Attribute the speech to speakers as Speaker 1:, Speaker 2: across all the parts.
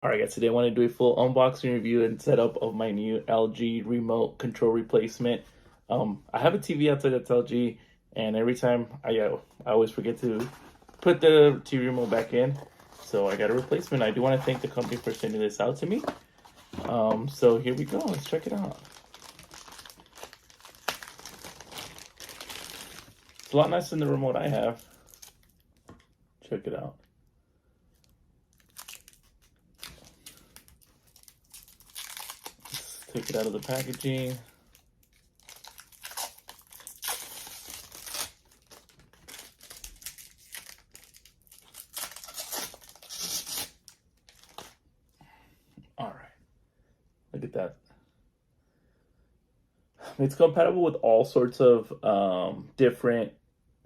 Speaker 1: Alright guys, today I want to do a full unboxing review and setup of my new LG remote control replacement. I have a TV outside that's LG, and every time I always forget to put the TV remote back in, so I got a replacement. I do want to thank the company for sending this out to me. So here we go, let's check it out. It's a lot nicer than the remote I have. Check it out. Take it out of the packaging. All right, look at that. It's compatible with all sorts of different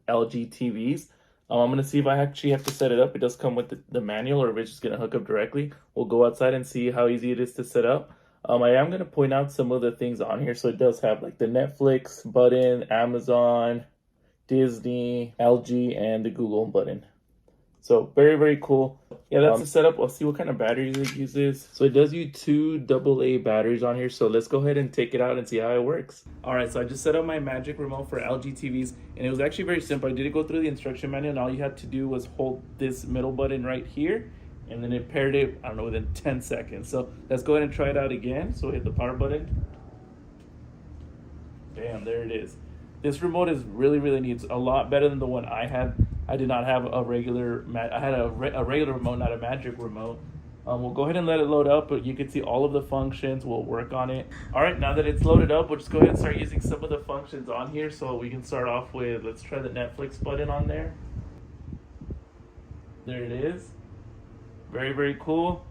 Speaker 1: LG TVs. I'm gonna see if I actually have to set it up. It does come with the manual, or if it's just gonna hook up directly. We'll go outside and see how easy it is to set up. I am going to point out some of the things on here. So it does have like the Netflix button, Amazon, Disney, LG, and the Google button. So very, very cool. Yeah, that's the setup. I'll see what kind of batteries it uses. So it does use two AA batteries on here. So let's go ahead and take it out and see how it works. All right, so I just set up my magic remote for LG TVs, and it was actually very simple. I didn't go through the instruction manual, and all you had to do was hold this middle button right here, and then it paired it, I don't know, within 10 seconds. So let's go ahead and try it out again. So hit the power button. Bam, there it is. This remote is really, really neat. It's a lot better than the one I had. I did not have a regular, I had a regular remote, not a magic remote. We'll go ahead and let it load up, but you can see all of the functions. We'll work on it. All right, now that it's loaded up, we'll just go ahead and start using some of the functions on here. So we can start off with, let's try the Netflix button on there. There it is. Very, very cool.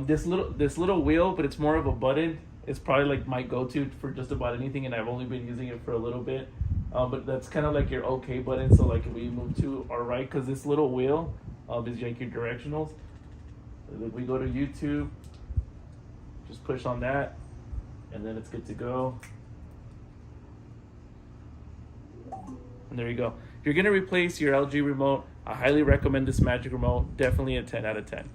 Speaker 1: This little wheel, but it's more of a button. It's probably like my go-to for just about anything, and I've only been using it for a little bit. But that's kind of like your OK button. So like if we move to our right, because this little wheel is like your directionals. If we go to YouTube, just push on that, and then it's good to go. And there you go. If you're gonna replace your LG remote, I highly recommend this magic remote. Definitely a 10 out of 10.